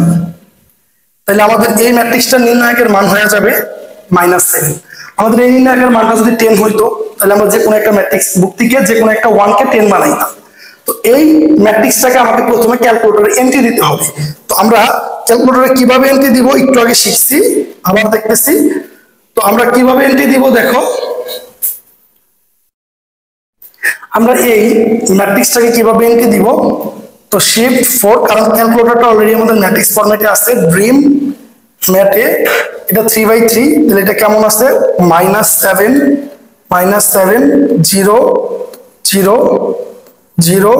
তাহলে আমাদের এই ম্যাট্রিক্সটার নির্ণায়কের মান হয়ে যাবে -7। আমাদের এই নির্ণায়কের মানটা যদি 10 হইতো, তাহলে আমরা যে কোনো একটা ম্যাট্রিক্স ভুক্তিকে যে কোনো একটা 1 কে 10 বানাইতাম। তো এই ম্যাট্রিক্সটাকে আমাকে প্রথমে ক্যালকুলেটরে এন্ট্রি দিতে হবে। তো আমরা ক্যালকুলেটরে কিভাবে এন্ট্রি দিব একটু আগে শিখছি, আবার দেখতেছি। তো আমরা কিভাবে এন্ট্রি দিব দেখো, আমরা এই ম্যাট্রিক্সটাকে কিভাবে এন্ট্রি দিব। তো শিফট 4, কারণ ক্যালকুলেটরটা অলরেডি আমাদের ম্যাট্রিক্স ফরম্যাটে আছে, ড্রিম ম্যাটে এটা 3/3। তাহলে এটা কেমন আছে? -7 0 0 0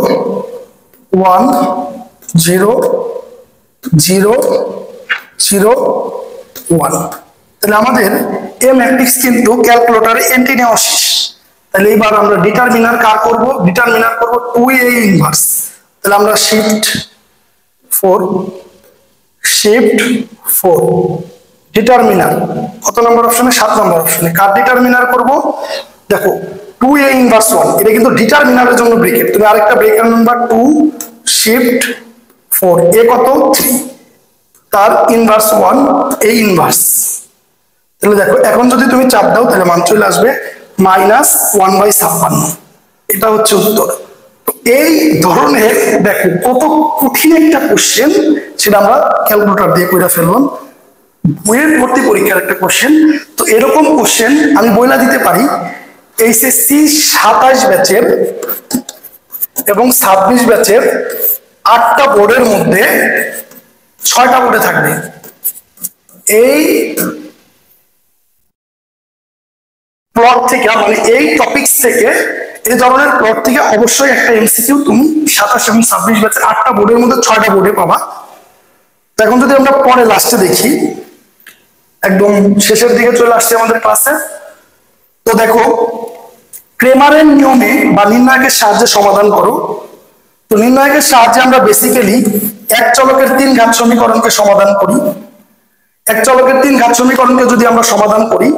1 0 0 0 1। তাহলে আমাদের এই ম্যাট্রিক্স কিন্তু ক্যালকুলেটরে এন্ট্রি নেওয়া শেষ। তাহলে এবার আমরা ডিটারমিনার কার করব? ডিটারমিনার করব 2a ইনভার্স। তাহলে আমরা শিফট 4 ডিটারমিনার কত নম্বর অপশনে? 7 নম্বর অপশনে। কার ডিটারমিনার করব? দেখো 2a ইনভার্স 1, এটা কিন্তু ডিটারমিনারের জন্য ব্রেকেট। তুমি আরেকটা ব্রেকেট নাম্বার 2 শিফট 4, এ কত? 3, তার ইনভার্স 1 a ইনভার্স। তাহলে দেখো এখন যদি তুমি চাপ দাও তাহলে মান চলে আসবে -1/56। এটা হচ্ছে উত্তর। এই ধরনের দেখো কত কঠিন একটা কোশ্চেন, সেটা আমরা ক্যালকুলেটর দিয়ে করে ফেললাম। বইয়ের ভর্তি পরীক্ষার একটা কোশ্চেন। তো এরকম কোশ্চেন আমি বইলা দিতে পারি এইচএসসি 27 ব্যাচের এবং 26 ব্যাচের 8টা বোর্ডের মধ্যে 6টা বোর্ডে থাকবে। এই প্লট থেকে, মানে এই টপিকস থেকে, এই ধরনের প্লট থেকে অবশ্যই একটা এমসিকিউ তুমি 27 এবং 26 ব্যাচের 8টা বোর্ডের মধ্যে 6টা বোর্ডে পাবা। তো এখন যদি আমরা পরে লাস্টে দেখি, একদম শেষের দিকে চলে আসছে আমাদের ক্লাসে। তো দেখো, ক্রেমারের নিয়মে বা নির্ণায়কের সাহায্যে সমাধান করো। তো নির্ণায়কের সাহায্যে আমরা বেসিক্যালি এক চলকের 3 ঘাত সমীকরণকে সমাধান করি। এক চলকের 3 ঘাত সমীকরণকে যদি আমরা সমাধান করি,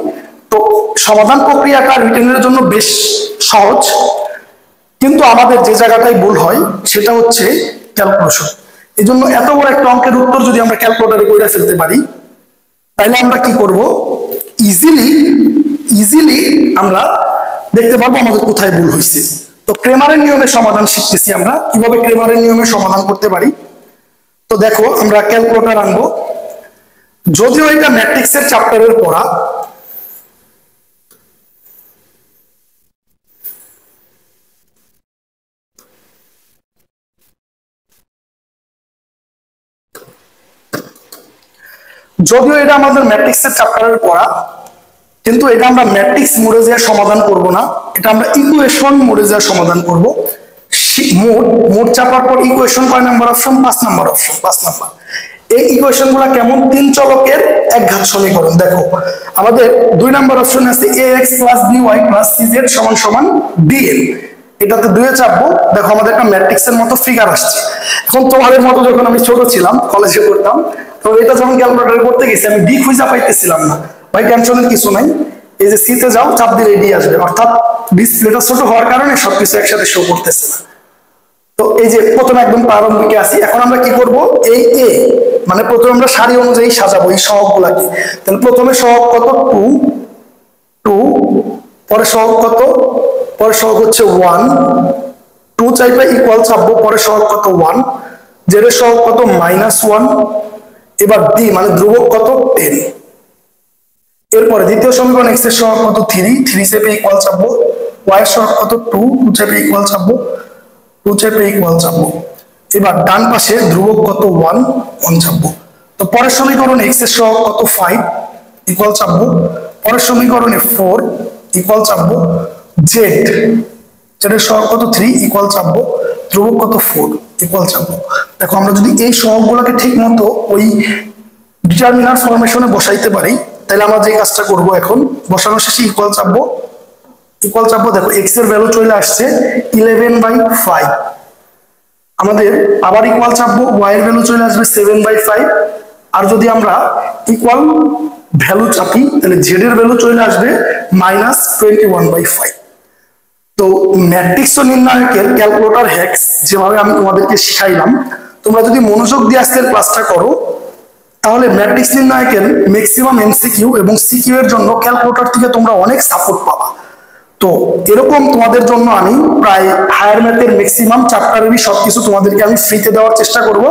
তো সমাধান প্রক্রিয়াটা রিটেনের জন্য বেশ সহজ, কিন্তু আমাদের যে জায়গাটায় ভুল হয় সেটা হচ্ছে ক্যালকুলেশন। এই জন্য এত বড় একটা অঙ্কের উত্তর যদি আমরা ক্যালকুলেটরে করে ফেলতে পারি, তাহলে আমরা কি করব? ইজিলি আমরা দেখতে পারবো আমাদের কোথায় ভুল হয়েছে। তো ক্রেমারের নিয়মে সমাধান শিখতেছি আমরা, কিভাবে ক্রেমারের নিয়মে সমাধান করতে পারি। তো দেখো, আমরা ক্যালকুলেটর আনবো। যদিও এটা ম্যাট্রিক্সের চ্যাপ্টারের পড়া, যদিও এটা আমাদের ম্যাট্রিক্সের চ্যাপ্টারের পড়া, কিন্তু এটা আমরা ম্যাট্রিক্স মোডে যা সমাধান করব না, এটা আমরা ইকুয়েশন মোডে যা সমাধান করব। মোড চাপার পর ইকুয়েশন কয় number option? 5 number option, 5 number. এই ইকুয়েশন গুলা কেমন? 3 চলকের এক ঘাত সমীকরণ। দেখো আমাদের 2 নাম্বার অপশন আছে ax + by + cz = dl। এটাতে 2 এ চাপবো, দেখো আমাদের একটা ম্যাট্রিক্সের মতো ফিগার আসছে। এখন তোমাদের মতো যখন আমি ছোট ছিলাম, কলেজে পড়তাম, তো এটা যখন ক্যালকুলেটরে করতে গেছি আমি ডি খুঁজে পাইতেছিলাম না। ভাই টেনশনের কিছু নাই, এই যে সি তে যাও, চাপ দিলে ডি আসবে, অর্থাৎ ডিসপ্লেটা ছোট হওয়ার কারণে সবকিছু একসাথে শো করতেছে না। তো এই যে প্রথমে একদম প্রারম্ভিকে আসি, এখন আমরা কি করব, এই এ মানে প্রথমে আমরা সারি অনুযায়ী সাজাবো এই সহগগুলাকে। তাহলে প্রথমে সহগ কত 2 2, পরে সহগ কত, পরে সহগ হচ্ছে 1, 2 চাইবে ইকুয়াল চাপবো, পরে সহগ কত 1, জেড এর সহগ কত -1, এবার ডি মানে ধ্রুবক কত 10। এরপরে দ্বিতীয় সমীকরণ x এর সহগ কত 3, 3 চেপে ইকুয়াল চাপবো, y এর সহগ কত 2, 2 চেপে ইকুয়াল চাপবো, 2 চেপে ইকুয়াল চাপবো। এবার ডান পাশে ধ্রুবক কত 1, 1 চাপবো। তো পরের সমীকরণে x এর সহগ কত 5 ইকুয়াল চাপবো, পরের সমীকরণে 4 ইকুয়াল চাপবো, জেড এর সহগ কত 3 ইকুয়াল চাপবো, ধ্রুবক কত 4 ইকুয়াল চাপবো। দেখো আমরা যদি এই সহগগুলোকে ঠিক মতো ওই ডিটারমিনার ফরমেশনে বসাইতে পারি, তাহলে আমরা যে কাজটা করব, এখন বসানোর শেষে ইকুয়াল চাপবো, ইকুয়াল চাপবো, দেখো x এর ভ্যালু চলে আসছে 11/5। আমাদের আবার ইকুয়াল চাপবো, y এর ভ্যালু চলে আসবে 7/5। আর যদি আমরা ইকুয়াল ভ্যালু চাপি তাহলে z এর ভ্যালু চলে আসবে -21/5। তো ম্যাট্রিক্স নির্ণায়কের ক্যালকুলেটর হ্যাকস যেভাবে আমি তোমাদেরকে শিখাইলাম, তোমরা যদি মনোযোগ দিয়ে আজকের ক্লাসটা করো, তাহলে ম্যাট্রিক্স নির্ণায়কের ম্যাক্সিমাম এমসিকিউ এবং সিকিউ এর জন্য ক্যালকুলেটর থেকে তোমরা অনেক সাপোর্ট পাবা। তো এরকম তোমাদের জন্য আমি প্রায় হায়ার ম্যাথের ম্যাক্সিমাম চ্যাপ্টারেরই সবকিছু তোমাদেরকে আমি ফ্রিতে দেওয়ার চেষ্টা করব।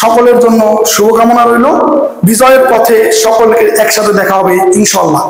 সকলের জন্য শুভকামনা রইল। বিজয়ের পথে সকলকে একসাথে দেখা হবে ইনশাআল্লাহ।